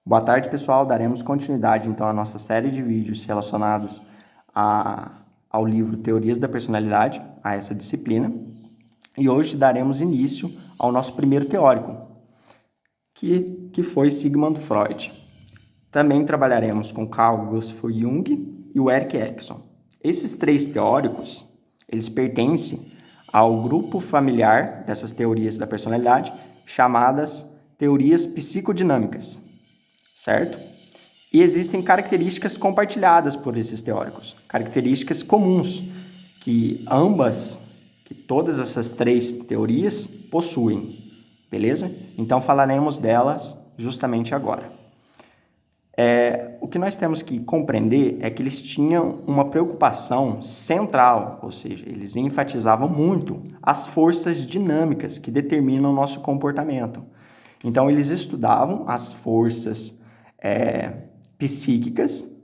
Boa tarde, pessoal. Daremos continuidade, então, à nossa série de vídeos relacionados ao livro Teorias da Personalidade, a essa disciplina. E hoje daremos início ao nosso primeiro teórico, que foi Sigmund Freud. Também trabalharemos com Carl Gustav Jung e o Erik Erikson. Esses três teóricos, eles pertencem ao grupo familiar dessas teorias da personalidade, chamadas teorias psicodinâmicas, certo? E existem características compartilhadas por esses teóricos, características comuns que todas essas três teorias possuem, beleza? Então falaremos delas justamente agora. O que nós temos que compreender é que eles tinham uma preocupação central, ou seja, eles enfatizavam muito as forças dinâmicas que determinam o nosso comportamento. Então, eles estudavam as forças psíquicas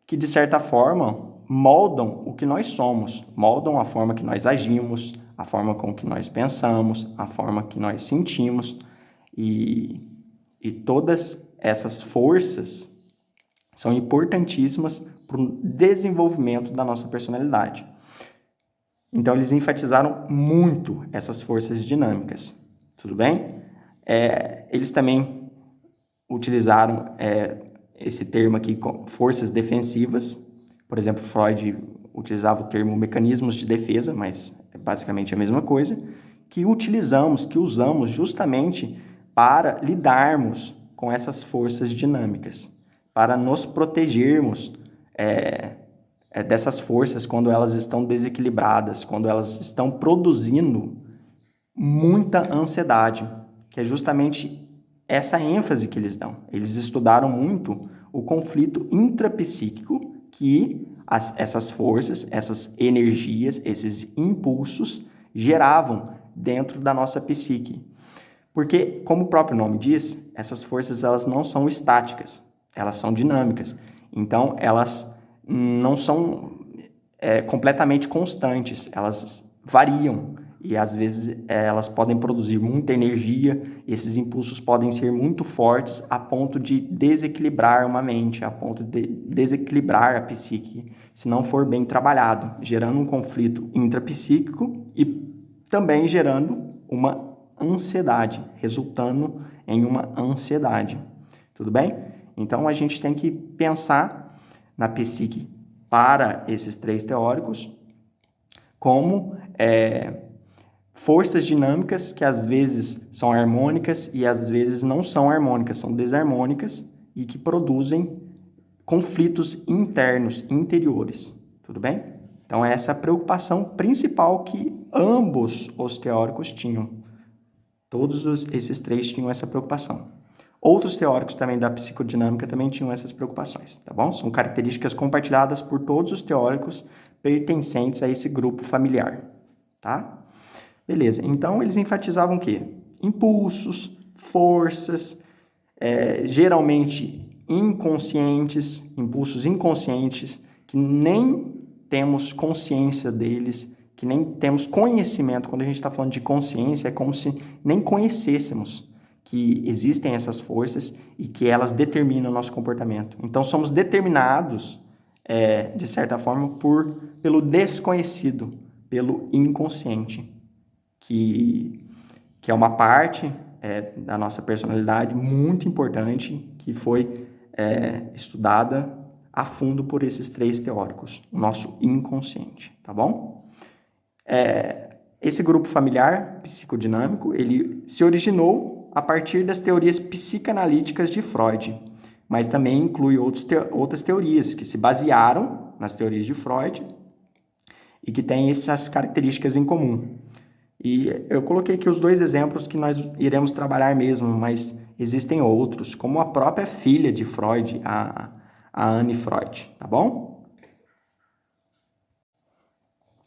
que, de certa forma, moldam o que nós somos, moldam a forma que nós agimos, a forma com que nós pensamos, a forma que nós sentimos, e todas essas forças são importantíssimas para o desenvolvimento da nossa personalidade. Então, eles enfatizaram muito essas forças dinâmicas, tudo bem? Eles também utilizaram esse termo aqui, forças defensivas. Por exemplo, Freud utilizava o termo mecanismos de defesa, mas é basicamente a mesma coisa, que usamos justamente para lidarmos com essas forças dinâmicas, para nos protegermos dessas forças quando elas estão desequilibradas, quando elas estão produzindo muita ansiedade, que é justamente essa ênfase que eles dão. Eles estudaram muito o conflito intrapsíquico que essas forças, essas energias, esses impulsos geravam dentro da nossa psique. Porque, como o próprio nome diz, essas forças elas não são estáticas, elas são dinâmicas. Então, elas não são completamente constantes, elas variam. E às vezes elas podem produzir muita energia, esses impulsos podem ser muito fortes a ponto de desequilibrar uma mente, a ponto de desequilibrar a psique, se não for bem trabalhado, gerando um conflito intrapsíquico e também gerando uma ansiedade, resultando em uma ansiedade. Tudo bem? Então a gente tem que pensar na psique para esses três teóricos como forças dinâmicas que às vezes são harmônicas e às vezes não são harmônicas, são desarmônicas e que produzem conflitos internos, interiores. Tudo bem? Então, essa é a preocupação principal que ambos os teóricos tinham. Todos esses três tinham essa preocupação. Outros teóricos também da psicodinâmica também tinham essas preocupações, tá bom? São características compartilhadas por todos os teóricos pertencentes a esse grupo familiar, tá? Beleza, então eles enfatizavam o quê? Impulsos, forças, geralmente inconscientes, impulsos inconscientes, que nem temos consciência deles, que nem temos conhecimento. Quando a gente está falando de consciência, é como se nem conhecêssemos que existem essas forças e que elas determinam o nosso comportamento. Então, somos determinados, de certa forma, pelo desconhecido, pelo inconsciente, que é uma parte da nossa personalidade muito importante, que foi estudada a fundo por esses três teóricos, o nosso inconsciente, tá bom? Esse grupo familiar psicodinâmico, ele se originou a partir das teorias psicanalíticas de Freud, mas também inclui outras teorias que se basearam nas teorias de Freud e que têm essas características em comum. E eu coloquei aqui os dois exemplos que nós iremos trabalhar mesmo, mas existem outros, como a própria filha de Freud, a Anne Freud, tá bom?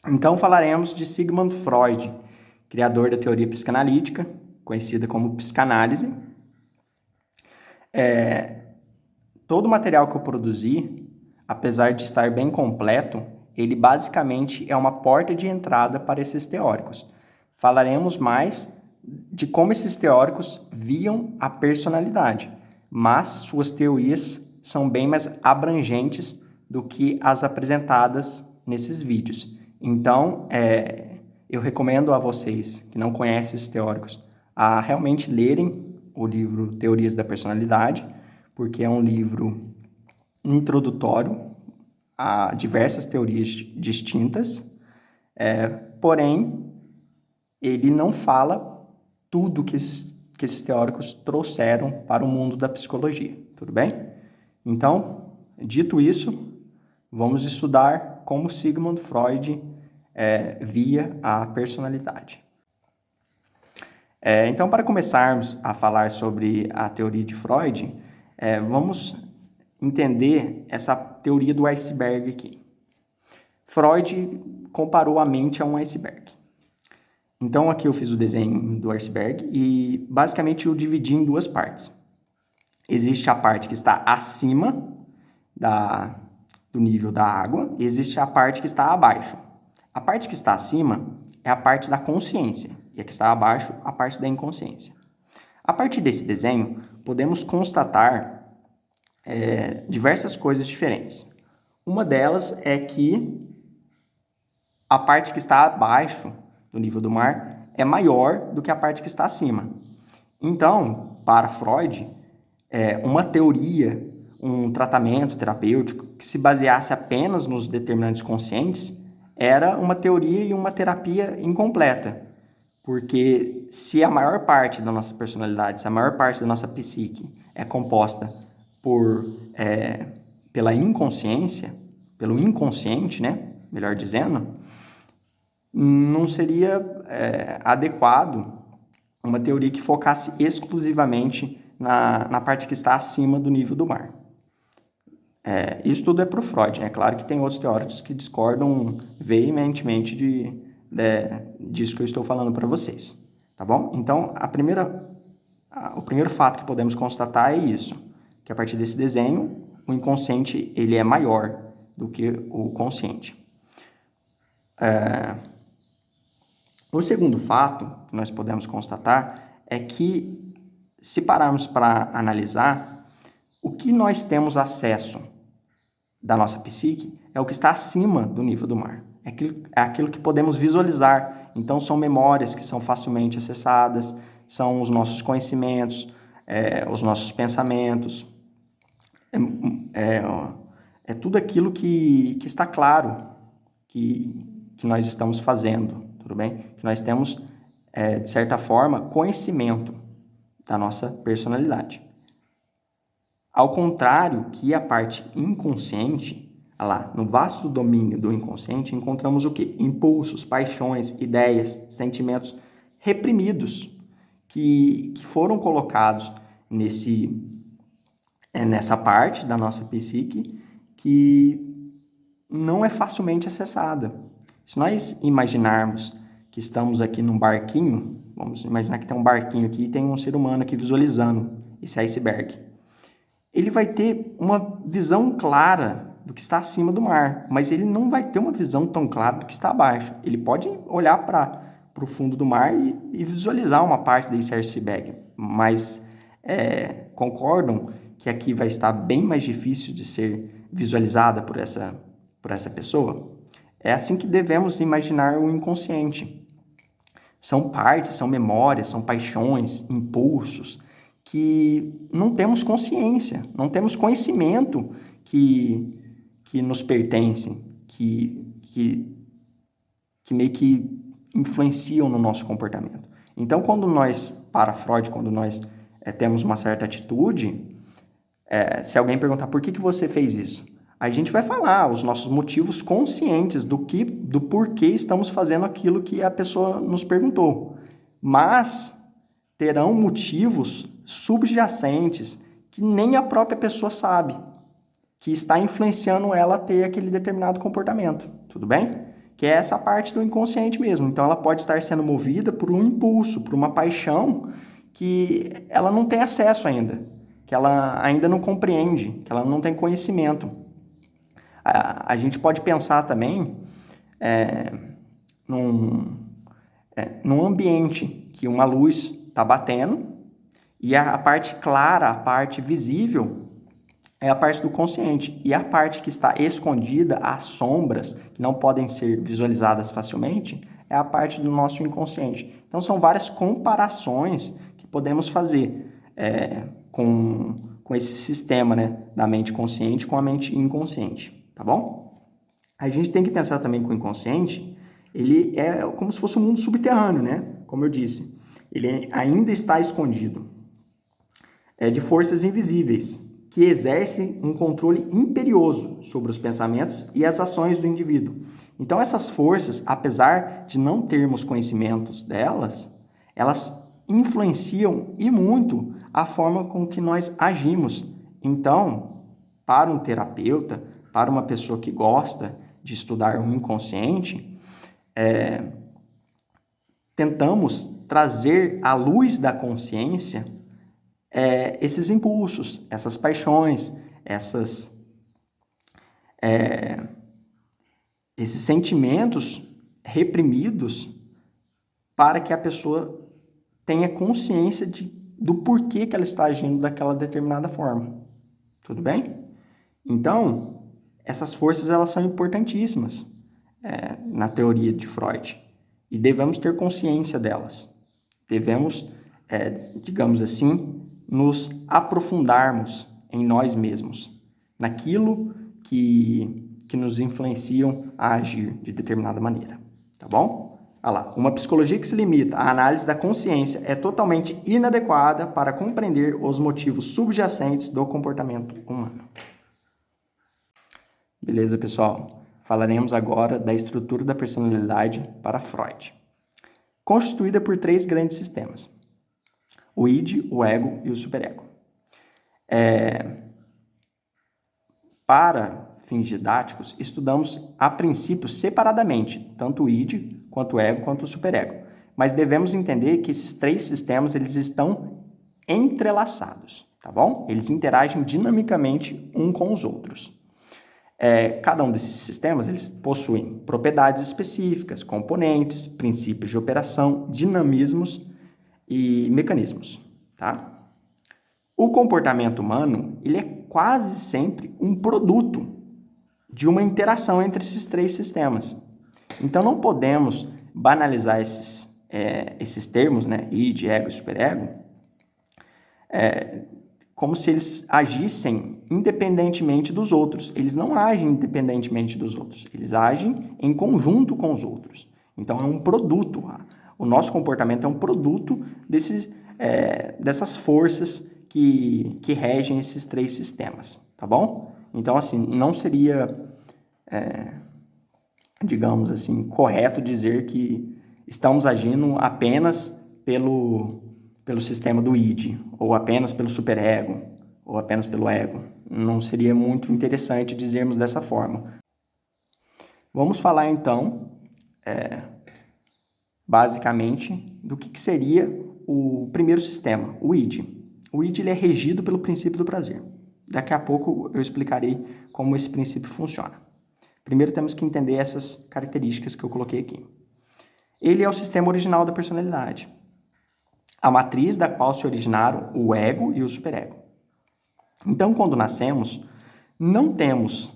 Então falaremos de Sigmund Freud, criador da teoria psicanalítica, conhecida como psicanálise. Todo o material que eu produzi, apesar de estar bem completo, ele basicamente é uma porta de entrada para esses teóricos. Falaremos mais de como esses teóricos viam a personalidade, mas suas teorias são bem mais abrangentes do que as apresentadas nesses vídeos. Então, eu recomendo a vocês que não conhecem esses teóricos a realmente lerem o livro Teorias da Personalidade, porque é um livro introdutório a diversas teorias distintas, porém, ele não fala tudo que esses teóricos trouxeram para o mundo da psicologia, tudo bem? Então, dito isso, vamos estudar como Sigmund Freud via a personalidade. Então, para começarmos a falar sobre a teoria de Freud, vamos entender essa teoria do iceberg aqui. Freud comparou a mente a um iceberg. Então, aqui eu fiz o desenho do iceberg e, basicamente, eu dividi em duas partes. Existe a parte que está acima do nível da água e existe a parte que está abaixo. A parte que está acima é a parte da consciência e a que está abaixo, a parte da inconsciência. A partir desse desenho, podemos constatar diversas coisas diferentes. Uma delas é que a parte que está abaixo do nível do mar é maior do que a parte que está acima. Então, para Freud, uma teoria, um tratamento terapêutico que se baseasse apenas nos determinantes conscientes era uma teoria e uma terapia incompleta. Porque se a maior parte da nossa personalidade, se a maior parte da nossa psique é composta pela inconsciência, pelo inconsciente, né? Melhor dizendo, não seria adequado uma teoria que focasse exclusivamente na parte que está acima do nível do mar. Isso tudo é para o Freud, né? Claro que tem outros teóricos que discordam veementemente disso que eu estou falando para vocês, tá bom? Então, o primeiro fato que podemos constatar é isso, que a partir desse desenho, o inconsciente ele é maior do que o consciente. O segundo fato que nós podemos constatar é que, se pararmos para analisar, o que nós temos acesso da nossa psique é o que está acima do nível do mar. É aquilo que podemos visualizar. Então, são memórias que são facilmente acessadas, são os nossos conhecimentos, os nossos pensamentos. É tudo aquilo que está claro que nós estamos fazendo, tudo bem? Que nós temos, de certa forma, conhecimento da nossa personalidade. Ao contrário que a parte inconsciente, lá, no vasto domínio do inconsciente, encontramos o quê? Impulsos, paixões, ideias, sentimentos reprimidos que foram colocados nessa parte da nossa psique que não é facilmente acessada. Se nós imaginarmos que estamos aqui num barquinho, vamos imaginar que tem um barquinho aqui e tem um ser humano aqui visualizando esse iceberg. Ele vai ter uma visão clara do que está acima do mar, mas ele não vai ter uma visão tão clara do que está abaixo. Ele pode olhar para o fundo do mar e visualizar uma parte desse iceberg, mas concordam que aqui vai estar bem mais difícil de ser visualizada por essa pessoa? É assim que devemos imaginar o inconsciente. São partes, são memórias, são paixões, impulsos, que não temos consciência, não temos conhecimento que nos pertencem, que meio que influenciam no nosso comportamento. Então, para Freud, quando nós temos uma certa atitude, se alguém perguntar por que você fez isso, a gente vai falar os nossos motivos conscientes do porquê estamos fazendo aquilo que a pessoa nos perguntou. Mas terão motivos subjacentes que nem a própria pessoa sabe, que está influenciando ela a ter aquele determinado comportamento, tudo bem? Que é essa parte do inconsciente mesmo. Então, ela pode estar sendo movida por um impulso, por uma paixão que ela não tem acesso ainda, que ela ainda não compreende, que ela não tem conhecimento. A gente pode pensar também num ambiente que uma luz está batendo E a parte clara, a parte visível, é a parte do consciente. E a parte que está escondida, as sombras, que não podem ser visualizadas facilmente, é a parte do nosso inconsciente. Então, são várias comparações que podemos fazer com esse sistema, né, da mente consciente com a mente inconsciente, tá bom? A gente tem que pensar também que o inconsciente, ele é como se fosse um mundo subterrâneo, né? Como eu disse, ele ainda está escondido. De forças invisíveis, que exercem um controle imperioso sobre os pensamentos e as ações do indivíduo. Então, essas forças, apesar de não termos conhecimentos delas, elas influenciam e muito a forma com que nós agimos. Então, para um terapeuta, para uma pessoa que gosta de estudar o inconsciente, tentamos trazer à luz da consciência esses impulsos, essas paixões, esses sentimentos reprimidos para que a pessoa tenha consciência do porquê que ela está agindo daquela determinada forma. Tudo bem? Então, essas forças elas são importantíssimas na teoria de Freud e devemos ter consciência delas. Devemos, digamos assim, nos aprofundarmos em nós mesmos, naquilo que nos influenciam a agir de determinada maneira, tá bom? Olha lá, uma psicologia que se limita à análise da consciência é totalmente inadequada para compreender os motivos subjacentes do comportamento humano. Beleza, pessoal? Falaremos agora da estrutura da personalidade para Freud, constituída por 3 grandes sistemas: o id, o ego e o superego. Para fins didáticos, estudamos a princípio separadamente, tanto o id, quanto o ego, quanto o superego. Mas devemos entender que esses 3 sistemas eles estão entrelaçados, tá bom? Eles interagem dinamicamente um com os outros. Cada um desses sistemas eles possuem propriedades específicas, componentes, princípios de operação, dinamismos e mecanismos, tá? O comportamento humano, ele é quase sempre um produto de uma interação entre esses 3 sistemas. Então, não podemos banalizar esses termos, né, id, ego e superego, como se eles agissem independentemente dos outros. Eles não agem independentemente dos outros, eles agem em conjunto com os outros. Então, é um produto. O nosso comportamento é um produto dessas forças que regem esses 3 sistemas, tá bom? Então, assim, não seria, digamos assim, correto dizer que estamos agindo apenas pelo sistema do id, ou apenas pelo superego, ou apenas pelo ego. Não seria muito interessante dizermos dessa forma. Vamos falar, então, basicamente, do que seria o primeiro sistema, o id. O id ele é regido pelo princípio do prazer. Daqui a pouco eu explicarei como esse princípio funciona. Primeiro temos que entender essas características que eu coloquei aqui. Ele é o sistema original da personalidade, a matriz da qual se originaram o ego e o superego. Então, quando nascemos, não temos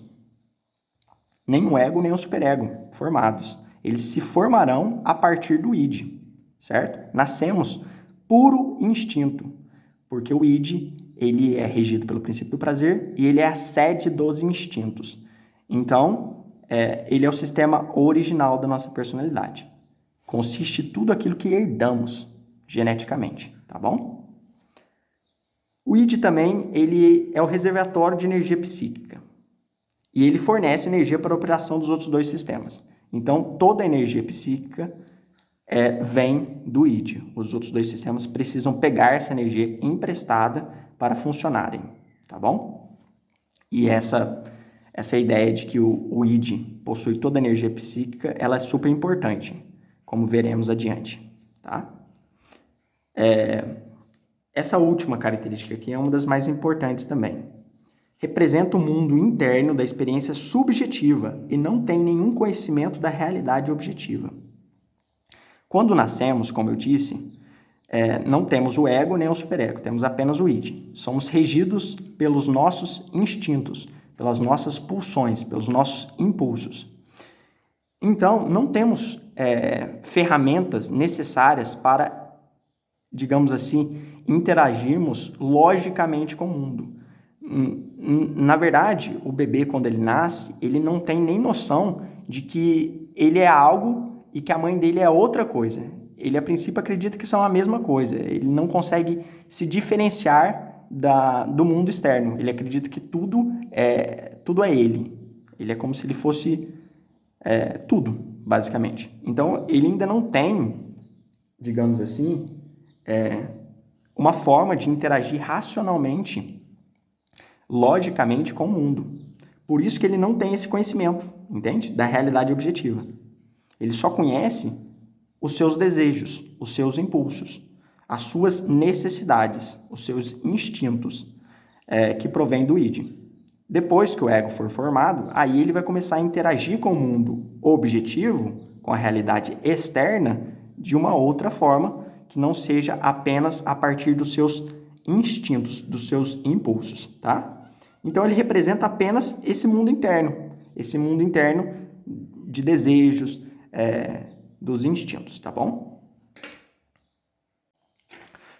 nem o ego nem o superego formados. Eles se formarão a partir do id, certo? Nascemos puro instinto, porque o id ele é regido pelo princípio do prazer e ele é a sede dos instintos. Então, ele é o sistema original da nossa personalidade. Consiste em tudo aquilo que herdamos geneticamente, tá bom? O id também ele é o reservatório de energia psíquica e ele fornece energia para a operação dos outros 2 sistemas. Então, toda a energia psíquica vem do id. Os outros 2 sistemas precisam pegar essa energia emprestada para funcionarem, tá bom? E essa ideia de que o id possui toda a energia psíquica, ela é super importante, como veremos adiante, tá? Essa última característica aqui é uma das mais importantes também. Representa o mundo interno da experiência subjetiva e não tem nenhum conhecimento da realidade objetiva. Quando nascemos, como eu disse, não temos o ego nem o superego, temos apenas o id. Somos regidos pelos nossos instintos, pelas nossas pulsões, pelos nossos impulsos. Então, não temos ferramentas necessárias para, digamos assim, interagirmos logicamente com o mundo. Na verdade, o bebê, quando ele nasce, ele não tem nem noção de que ele é algo e que a mãe dele é outra coisa. Ele, a princípio, acredita que são a mesma coisa. Ele não consegue se diferenciar do mundo externo. Ele acredita que tudo é ele. Ele é como se ele fosse tudo, basicamente. Então, ele ainda não tem, digamos assim, uma forma de interagir racionalmente, logicamente com o mundo. Por isso que ele não tem esse conhecimento, entende? Da realidade objetiva. Ele só conhece os seus desejos, os seus impulsos, as suas necessidades, os seus instintos, que provém do id. Depois que o ego for formado, aí ele vai começar a interagir com o mundo objetivo, com a realidade externa, de uma outra forma, que não seja apenas a partir dos seus instintos, dos seus impulsos, tá? Então ele representa apenas esse mundo interno de desejos, dos instintos, tá bom?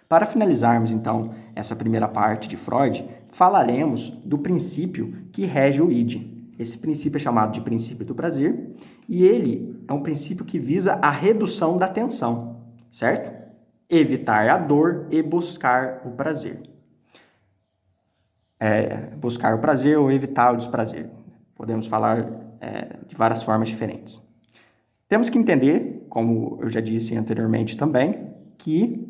Para finalizarmos, então, essa primeira parte de Freud, falaremos do princípio que rege o id. Esse princípio é chamado de princípio do prazer, e ele é um princípio que visa a redução da tensão, certo? Evitar a dor e buscar o prazer. Buscar o prazer ou evitar o desprazer. Podemos falar de várias formas diferentes. Temos que entender, como eu já disse anteriormente também, que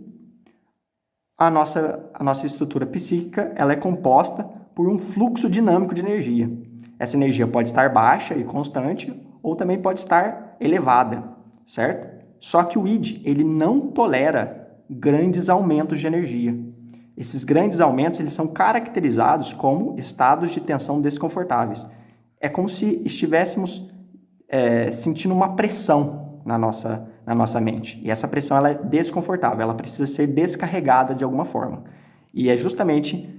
a nossa estrutura psíquica ela é composta por um fluxo dinâmico de energia. Essa energia pode estar baixa e constante, ou também pode estar elevada, certo? Só que o id, ele não tolera grandes aumentos de energia. Esses grandes aumentos, eles são caracterizados como estados de tensão desconfortáveis. É como se estivéssemos sentindo uma pressão na nossa mente. E essa pressão ela é desconfortável, ela precisa ser descarregada de alguma forma. E é justamente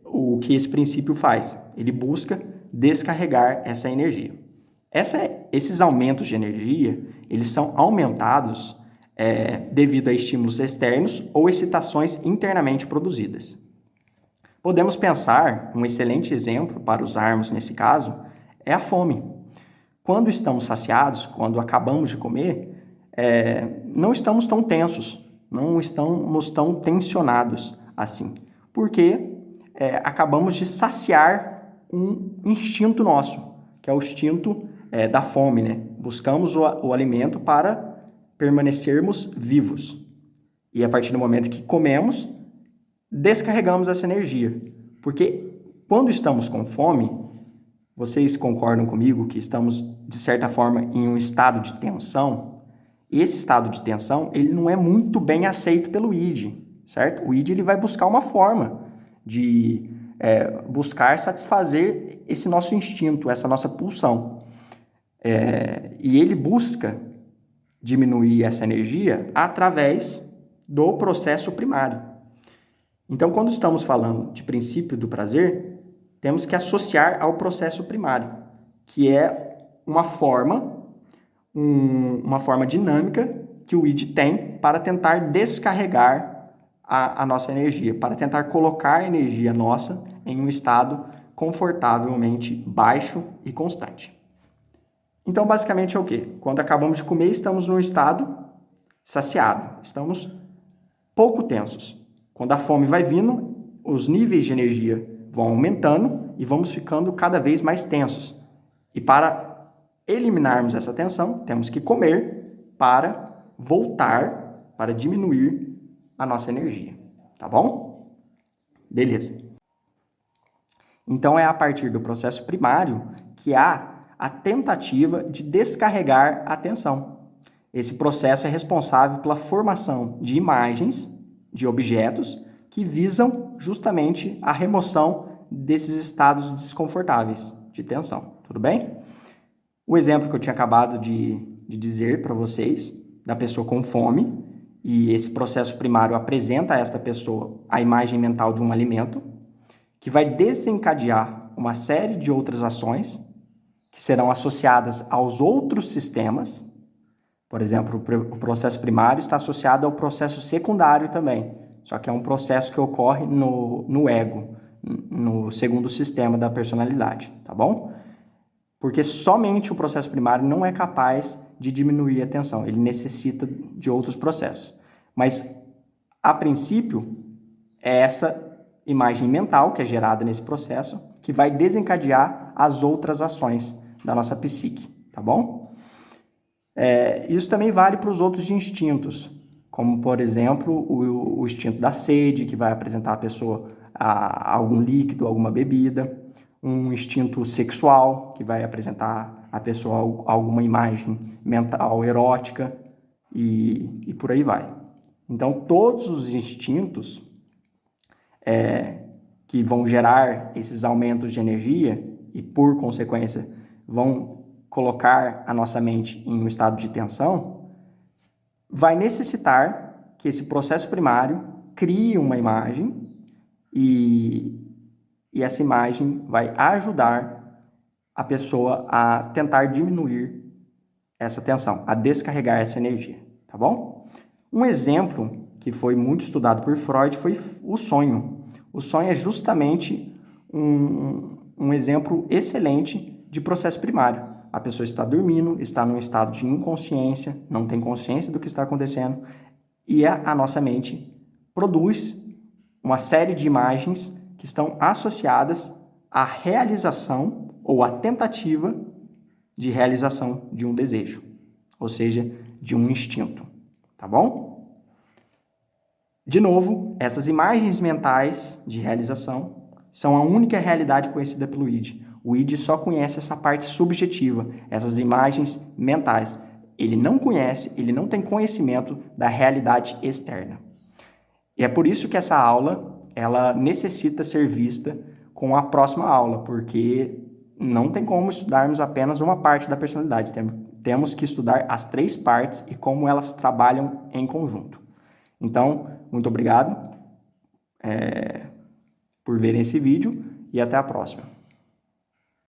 o que esse princípio faz. Ele busca descarregar essa energia. Esses aumentos de energia, eles são aumentados devido a estímulos externos ou excitações internamente produzidas. Podemos pensar, um excelente exemplo para usarmos nesse caso, é a fome. Quando estamos saciados, quando acabamos de comer, não estamos tão tensos, não estamos tão tensionados assim, porque acabamos de saciar um instinto nosso, que é o instinto da fome, né? Buscamos o alimento para permanecermos vivos. E a partir do momento que comemos, descarregamos essa energia. Porque quando estamos com fome, vocês concordam comigo que estamos, de certa forma, em um estado de tensão? Esse estado de tensão, ele não é muito bem aceito pelo id, certo? O id ele vai buscar uma forma de buscar satisfazer esse nosso instinto, essa nossa pulsão. E ele busca diminuir essa energia através do processo primário. Então, quando estamos falando de princípio do prazer, temos que associar ao processo primário, que é uma forma dinâmica que o id tem para tentar descarregar a nossa energia, para tentar colocar a energia nossa em um estado confortavelmente baixo e constante. Então, basicamente é o quê? Quando acabamos de comer, estamos num estado saciado, estamos pouco tensos. Quando a fome vai vindo, os níveis de energia vão aumentando e vamos ficando cada vez mais tensos. E para eliminarmos essa tensão, temos que comer para voltar, para diminuir a nossa energia. Tá bom? Beleza. Então, é a partir do processo primário que há a tentativa de descarregar a tensão. Esse processo é responsável pela formação de imagens, de objetos, que visam justamente a remoção desses estados desconfortáveis de tensão. Tudo bem? O exemplo que eu tinha acabado de dizer para vocês, da pessoa com fome, e esse processo primário apresenta a esta pessoa a imagem mental de um alimento, que vai desencadear uma série de outras ações que serão associadas aos outros sistemas. Por exemplo, o processo primário está associado ao processo secundário também, só que é um processo que ocorre no ego, no segundo sistema da personalidade, tá bom? Porque somente o processo primário não é capaz de diminuir a tensão, ele necessita de outros processos. Mas, a princípio, é essa imagem mental que é gerada nesse processo que vai desencadear as outras ações da nossa psique, tá bom? Isso também vale para os outros instintos, como, por exemplo, o instinto da sede, que vai apresentar a pessoa a algum líquido, alguma bebida, um instinto sexual, que vai apresentar a pessoa alguma imagem mental erótica, e por aí vai. Então, todos os instintos que vão gerar esses aumentos de energia e, por consequência, vão colocar a nossa mente em um estado de tensão, vai necessitar que esse processo primário crie uma imagem e essa imagem vai ajudar a pessoa a tentar diminuir essa tensão, a descarregar essa energia, tá bom? Um exemplo que foi muito estudado por Freud foi o sonho. O sonho é justamente um exemplo excelente de processo primário. A pessoa está dormindo, está num estado de inconsciência, não tem consciência do que está acontecendo, e a nossa mente produz uma série de imagens que estão associadas à realização ou à tentativa de realização de um desejo, ou seja, de um instinto, tá bom? De novo, essas imagens mentais de realização são a única realidade conhecida pelo id. O id só conhece essa parte subjetiva, essas imagens mentais. Ele não conhece, ele não tem conhecimento da realidade externa. E é por isso que essa aula, ela necessita ser vista com a próxima aula, porque não tem como estudarmos apenas uma parte da personalidade. Temos que estudar as 3 partes e como elas trabalham em conjunto. Então, muito obrigado por verem esse vídeo e até a próxima.